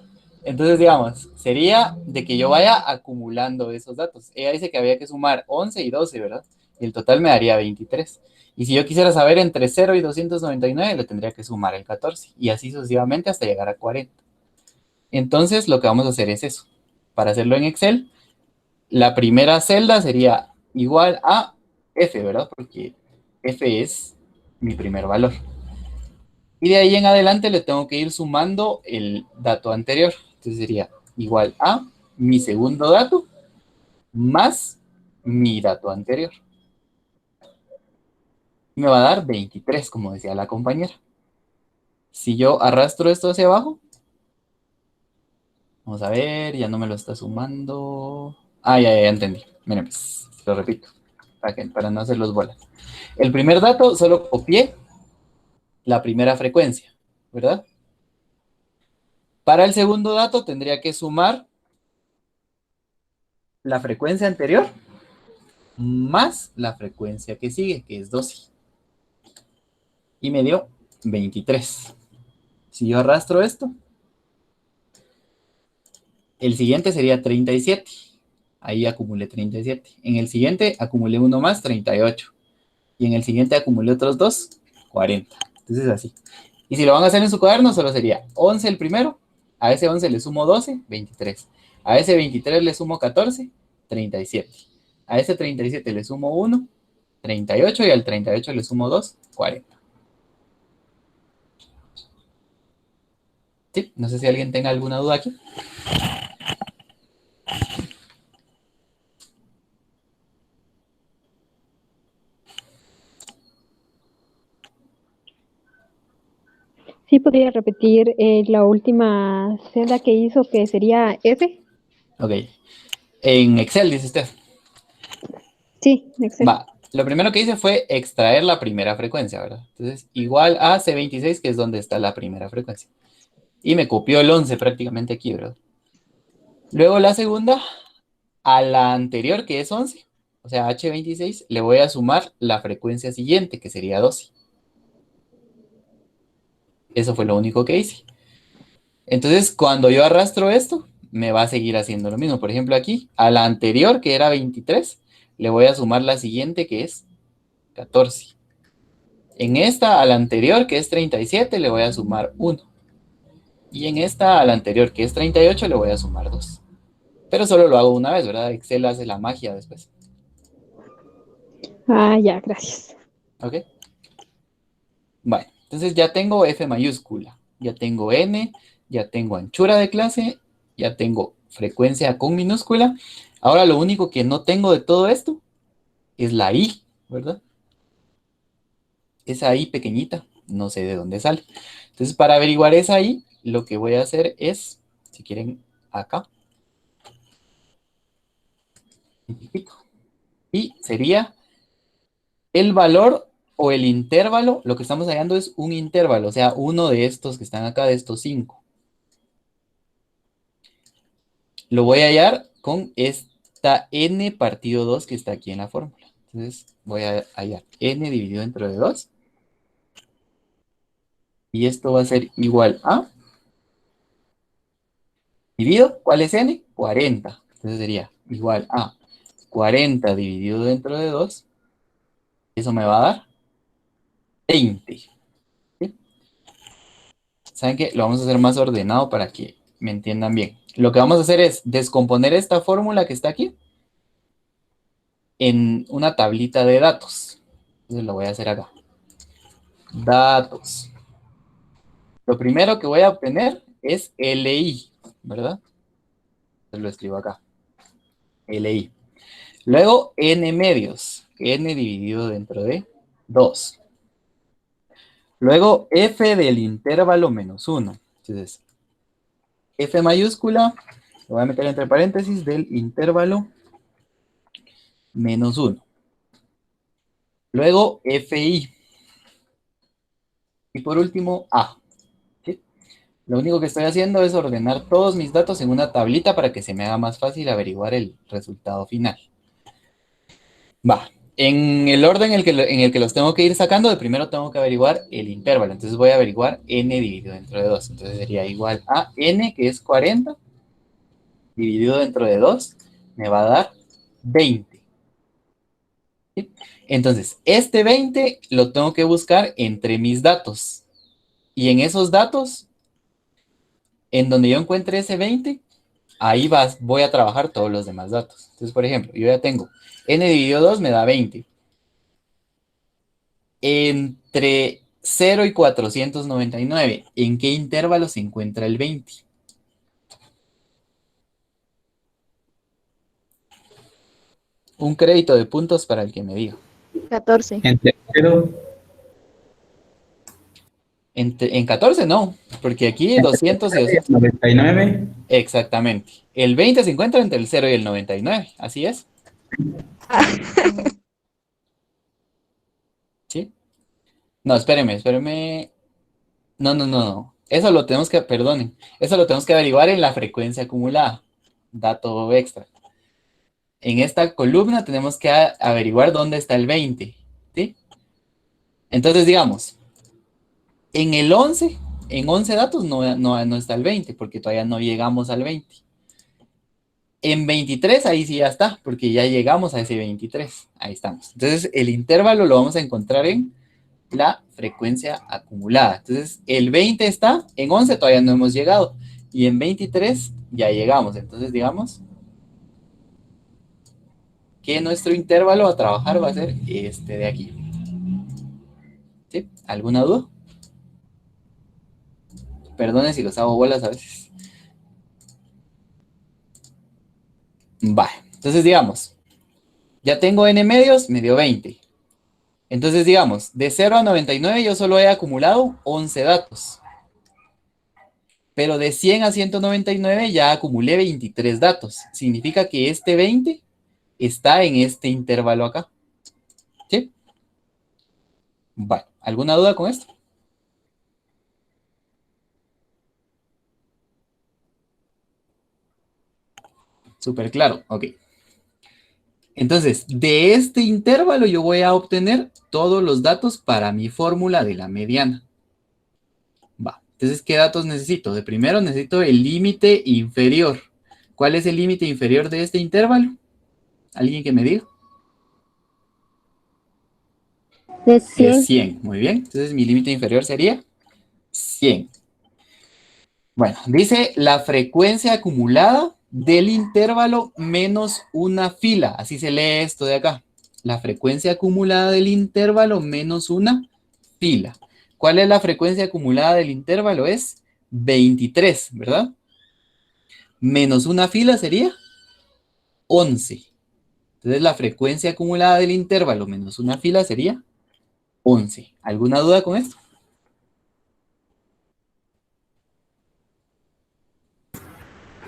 entonces digamos, sería de que yo vaya acumulando esos datos. Ella dice que había que sumar 11 y 12, ¿verdad? Y el total me daría 23. Y si yo quisiera saber entre 0 y 299, le tendría que sumar el 14. Y así sucesivamente hasta llegar a 40. Entonces, lo que vamos a hacer es eso. Para hacerlo en Excel, la primera celda sería igual a F, ¿verdad? Porque F es mi primer valor. Y de ahí en adelante le tengo que ir sumando el dato anterior. Entonces sería igual a mi segundo dato más mi dato anterior. Me va a dar 23, como decía la compañera. Si yo arrastro esto hacia abajo, vamos a ver, ya no me lo está sumando. Ah, ya entendí. Miren, pues, lo repito, para no hacer los bolas. El primer dato solo copié la primera frecuencia, ¿verdad? Para el segundo dato tendría que sumar la frecuencia anterior más la frecuencia que sigue, que es 12. Y me dio 23. Si yo arrastro esto, el siguiente sería 37. Ahí acumulé 37. En el siguiente acumulé uno más, 38. Y en el siguiente acumulé otros dos, 40. Entonces así. Y si lo van a hacer en su cuaderno, solo sería 11 el primero. A ese 11 le sumo 12, 23. A ese 23 le sumo 14, 37. A ese 37 le sumo 1, 38. Y al 38 le sumo 2, 40. Sí, no sé si alguien tenga alguna duda aquí. Sí, podría repetir la última celda que hizo, que sería F. Ok. En Excel, dice usted. Sí, Excel. Va. Lo primero que hice fue extraer la primera frecuencia, ¿verdad? Entonces, igual a C26, que es donde está la primera frecuencia. Y me copió el 11 prácticamente aquí, ¿verdad? Luego la segunda, a la anterior, que es 11, o sea, H26, le voy a sumar la frecuencia siguiente, que sería 12. Eso fue lo único que hice. Entonces, cuando yo arrastro esto, me va a seguir haciendo lo mismo. Por ejemplo, aquí, a la anterior, que era 23, le voy a sumar la siguiente, que es 14. En esta, a la anterior, que es 37, le voy a sumar 1. Y en esta, a la anterior, que es 38, le voy a sumar 2. Pero solo lo hago una vez, ¿verdad? Excel hace la magia después. Ah, ya, gracias. ¿Ok? Bueno, entonces ya tengo F mayúscula, ya tengo N, ya tengo anchura de clase, ya tengo frecuencia con minúscula. Ahora lo único que no tengo de todo esto es la I, ¿verdad? Esa I pequeñita, no sé de dónde sale. Entonces, para averiguar esa I, lo que voy a hacer es, si quieren, acá. Y sería el valor o el intervalo, lo que estamos hallando es un intervalo, o sea, uno de estos que están acá, de estos 5. Lo voy a hallar con esta n partido 2 que está aquí en la fórmula. Entonces, voy a hallar n dividido entre 2. Y esto va a ser igual a, dividido, ¿cuál es n? 40. Entonces sería igual a 40 dividido dentro de 2. Eso me va a dar 20. ¿Sí? ¿Saben qué? Lo vamos a hacer más ordenado para que me entiendan bien. Lo que vamos a hacer es descomponer esta fórmula que está aquí en una tablita de datos. Entonces lo voy a hacer acá. Datos. Lo primero que voy a obtener es LI, ¿verdad? Entonces lo escribo acá. LI. Luego N medios. N dividido dentro de 2. Luego F del intervalo menos 1. Entonces, F mayúscula, lo voy a meter entre paréntesis, del intervalo menos 1. Luego FI. Y por último, A. ¿Sí? Lo único que estoy haciendo es ordenar todos mis datos en una tablita para que se me haga más fácil averiguar el resultado final. Va. En el orden en el que los tengo que ir sacando, de primero tengo que averiguar el intervalo. Entonces voy a averiguar n dividido dentro de 2. Entonces sería igual a n, que es 40, dividido dentro de 2, me va a dar 20. ¿Sí? Entonces, este 20 lo tengo que buscar entre mis datos. Y en esos datos, en donde yo encuentre ese 20, ahí voy a trabajar todos los demás datos. Entonces, por ejemplo, yo ya tengo n dividido 2 me da 20. Entre 0 y 499, ¿en qué intervalo se encuentra el 20? Un crédito de puntos para el que me diga. 14. Entre 0, En 14 no, porque aquí 200 y 200. 99. Exactamente. El 20 se encuentra entre el 0 y el 99, así es. ¿Sí? No, espéreme. No. Eso lo tenemos que, perdonen, eso lo tenemos que averiguar en la frecuencia acumulada. Dato extra. En esta columna tenemos que averiguar dónde está el 20, ¿sí? Entonces, digamos, en el 11, en 11 datos no está el 20, porque todavía no llegamos al 20. En 23, ahí sí ya está, porque ya llegamos a ese 23. Ahí estamos. Entonces, el intervalo lo vamos a encontrar en la frecuencia acumulada. Entonces, el 20 está, en 11 todavía no hemos llegado, y en 23 ya llegamos. Entonces, digamos que nuestro intervalo a trabajar va a ser este de aquí. ¿Sí? ¿Alguna duda? Perdonen si los hago bolas a veces. Vale, entonces digamos, ya tengo n medios, me dio 20. Entonces digamos, de 0 a 99 yo solo he acumulado 11 datos. Pero de 100 a 199 ya acumulé 23 datos. Significa que este 20 está en este intervalo acá. ¿Sí? Vale, ¿alguna duda con esto? Súper claro, ok. Entonces, de este intervalo yo voy a obtener todos los datos para mi fórmula de la mediana. Entonces, ¿qué datos necesito? De primero necesito el límite inferior. ¿Cuál es el límite inferior de este intervalo? ¿Alguien que me diga? De Es 100. 100, muy bien. Entonces, mi límite inferior sería 100. Bueno, dice la frecuencia acumulada del intervalo menos una fila. Así se lee esto de acá. La frecuencia acumulada del intervalo menos una fila. ¿Cuál es la frecuencia acumulada del intervalo? Es 23, ¿verdad? Menos una fila sería 11. Entonces la frecuencia acumulada del intervalo menos una fila sería 11. ¿Alguna duda con esto?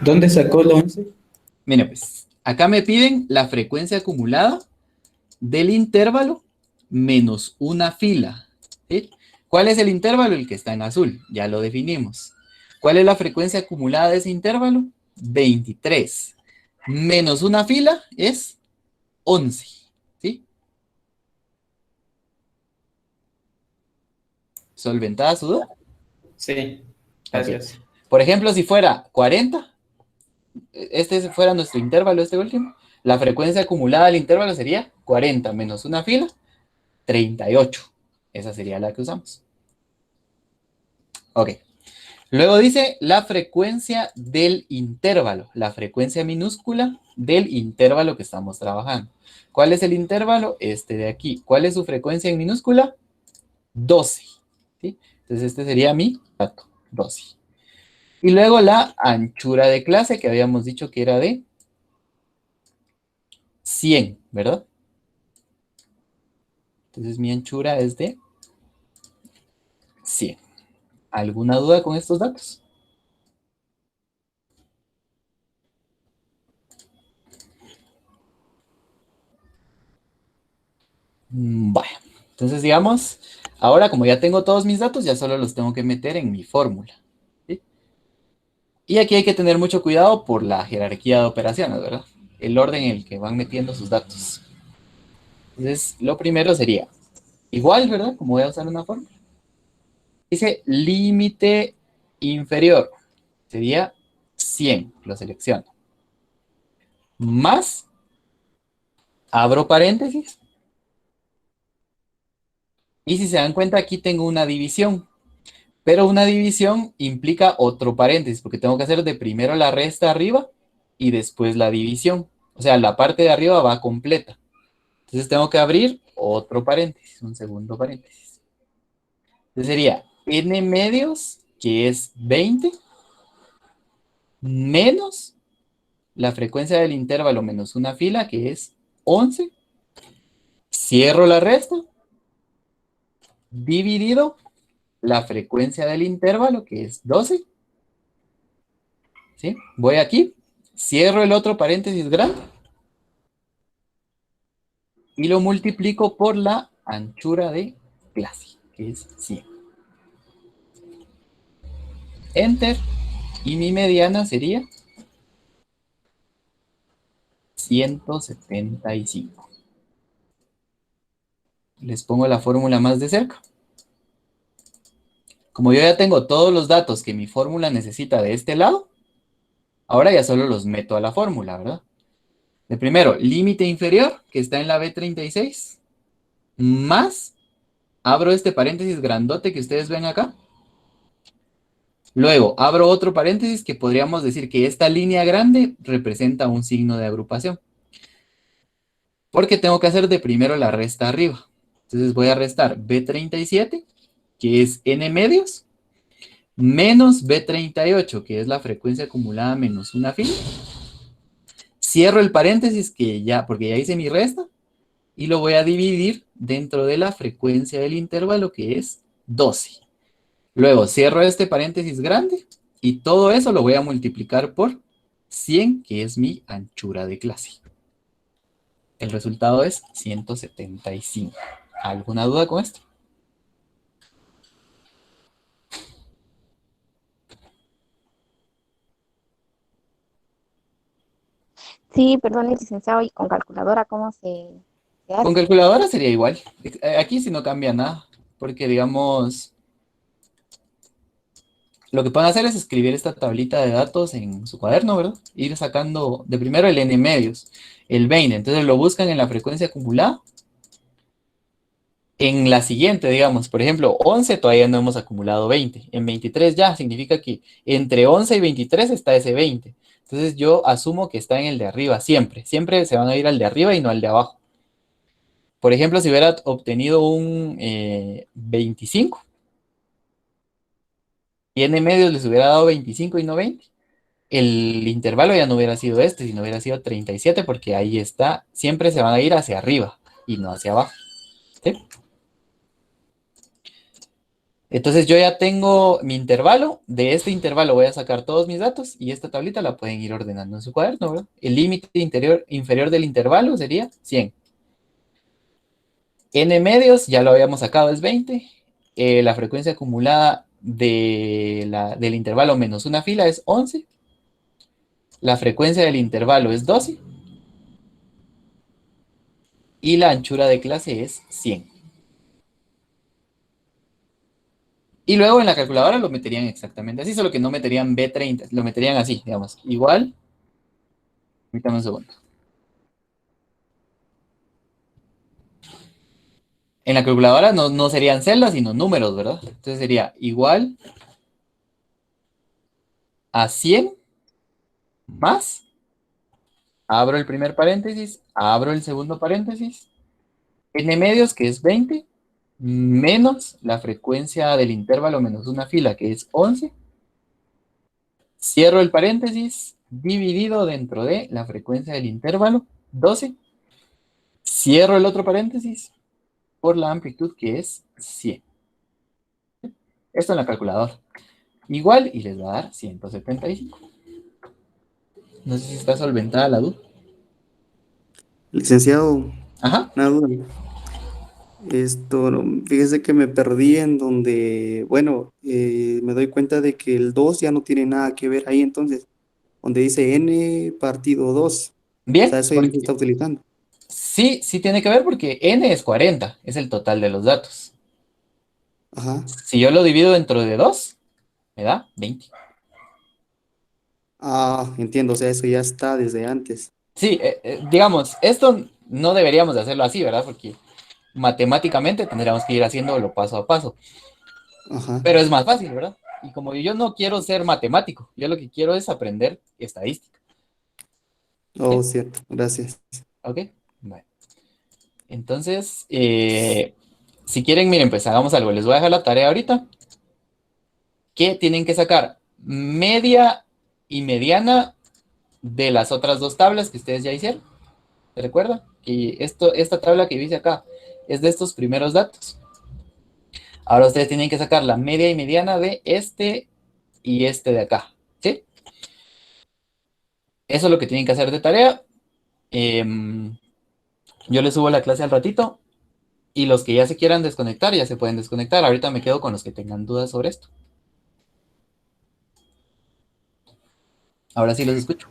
¿Dónde sacó el 11? Mire, pues, acá me piden la frecuencia acumulada del intervalo menos una fila. ¿Sí? ¿Cuál es el intervalo? El que está en azul, ya lo definimos. ¿Cuál es la frecuencia acumulada de ese intervalo? 23. Menos una fila es 11. ¿Sí? ¿Solventada su duda? Sí, Ok. gracias. Por ejemplo, si fuera 40, este fuera nuestro intervalo, este último, la frecuencia acumulada del intervalo sería 40 menos una fila, 38. Esa sería la que usamos. Ok. Luego dice la frecuencia del intervalo, la frecuencia minúscula del intervalo que estamos trabajando. ¿Cuál es el intervalo? Este de aquí. ¿Cuál es su frecuencia en minúscula? 12. ¿Sí? Entonces este sería mi dato, 12. Y luego la anchura de clase que habíamos dicho que era de 100, ¿verdad? Entonces mi anchura es de 100. ¿Alguna duda con estos datos? Vaya, entonces digamos, ahora como ya tengo todos mis datos, ya solo los tengo que meter en mi fórmula. ¿Sí? Y aquí hay que tener mucho cuidado por la jerarquía de operaciones, ¿verdad? El orden en el que van metiendo sus datos. Entonces, lo primero sería igual, ¿verdad? Como voy a usar una fórmula. Dice límite inferior. Sería 100, lo selecciono. Más, abro paréntesis. Y si se dan cuenta, aquí tengo una división. Pero una división implica otro paréntesis, porque tengo que hacer de primero la resta arriba y después la división. O sea, la parte de arriba va completa. Entonces tengo que abrir otro paréntesis, un segundo paréntesis. Entonces sería n medios, que es 20, menos la frecuencia del intervalo menos una fila, que es 11. Cierro la resta, dividido la frecuencia del intervalo, que es 12. ¿Sí? Voy aquí, cierro el otro paréntesis grande y lo multiplico por la anchura de clase, que es 100. Enter, y mi mediana sería 175. Les pongo la fórmula más de cerca. Como yo ya tengo todos los datos que mi fórmula necesita de este lado, ahora ya solo los meto a la fórmula, ¿verdad? De primero, límite inferior, que está en la B36, más, abro este paréntesis grandote que ustedes ven acá. Luego, abro otro paréntesis que podríamos decir que esta línea grande representa un signo de agrupación. Porque tengo que hacer de primero la resta arriba. Entonces voy a restar B37, que es n medios, menos B38, que es la frecuencia acumulada menos una fila. Cierro el paréntesis porque ya hice mi resta, y lo voy a dividir dentro de la frecuencia del intervalo, que es 12. Luego cierro este paréntesis grande, y todo eso lo voy a multiplicar por 100, que es mi anchura de clase. El resultado es 175. ¿Alguna duda con esto? Sí, perdón, licenciado, y con calculadora, ¿cómo se Con hace? calculadora sería igual. Aquí sí no cambia nada, porque digamos, lo que pueden hacer es escribir esta tablita de datos en su cuaderno, ¿verdad? Ir sacando de primero el n medios, el 20. Entonces lo buscan en la frecuencia acumulada. En la siguiente, digamos, por ejemplo, 11 todavía no hemos acumulado 20. En 23 ya, significa que entre 11 y 23 está ese 20. Entonces yo asumo que está en el de arriba siempre. Siempre se van a ir al de arriba y no al de abajo. Por ejemplo, si hubiera obtenido un 25 y n medios les hubiera dado 25 y no 20, el intervalo ya no hubiera sido este, sino hubiera sido 37, porque ahí está, siempre se van a ir hacia arriba y no hacia abajo. ¿Sí? Entonces yo ya tengo mi intervalo, de este intervalo voy a sacar todos mis datos y esta tablita la pueden ir ordenando en su cuaderno, ¿verdad? El límite inferior del intervalo sería 100. N medios, ya lo habíamos sacado, es 20. La frecuencia acumulada del intervalo menos una fila es 11. La frecuencia del intervalo es 12. Y la anchura de clase es 100. Y luego en la calculadora lo meterían exactamente así, solo que no meterían B30, lo meterían así, digamos, igual. Permítame un segundo. En la calculadora no serían celdas, sino números, ¿verdad? Entonces sería igual a 100 más, abro el primer paréntesis, abro el segundo paréntesis, n medios, que es 20, menos la frecuencia del intervalo menos una fila, que es 11, cierro el paréntesis, dividido dentro de la frecuencia del intervalo, 12, cierro el otro paréntesis, por la amplitud, que es 100. Esto en la calculadora. Igual, y les va a dar 175. No sé si está solventada la duda. Licenciado, Ajá. una duda. Fíjese que me perdí en donde, bueno, me doy cuenta de que el 2 ya no tiene nada que ver ahí, entonces, donde dice n partido 2. Bien. O sea, eso ya no se está utilizando. Sí, sí tiene que ver porque n es 40, es el total de los datos. Ajá. Si yo lo divido dentro de 2, me da 20. Ah, entiendo, o sea, eso ya está desde antes. Sí, digamos, esto no deberíamos de hacerlo así, ¿verdad? Porque matemáticamente tendríamos que ir haciéndolo paso a paso. Ajá. Pero es más fácil, ¿verdad? Y como yo no quiero ser matemático, yo lo que quiero es aprender estadística. Oh, ¿Sí? cierto, gracias. Ok, bueno. Entonces, si quieren, miren, pues hagamos algo. Les voy a dejar la tarea ahorita. Que tienen que sacar media y mediana de las otras dos tablas que ustedes ya hicieron. ¿Se recuerdan? Que esta tabla que dice acá es de estos primeros datos. Ahora ustedes tienen que sacar la media y mediana de este y este de acá. ¿Sí? Eso es lo que tienen que hacer de tarea. Yo les subo la clase al ratito. Y los que ya se quieran desconectar, ya se pueden desconectar. Ahorita me quedo con los que tengan dudas sobre esto. Ahora sí los escucho.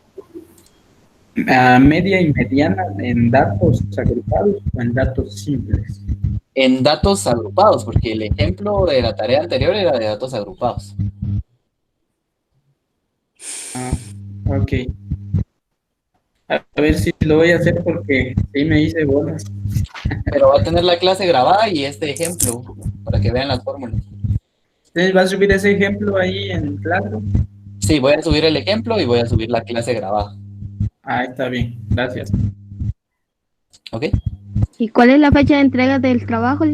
Media y mediana en datos agrupados o en datos simples. En datos agrupados, porque el ejemplo de la tarea anterior era de datos agrupados. Ah, ok. A ver si lo voy a hacer porque sí me hice bolas. Pero va a tener la clase grabada y este ejemplo para que vean las fórmulas. ¿Usted va a subir ese ejemplo ahí en Classroom? Sí, voy a subir el ejemplo y voy a subir la clase grabada. Ah, está bien. Gracias. ¿Ok? ¿Y cuál es la fecha de entrega del trabajo?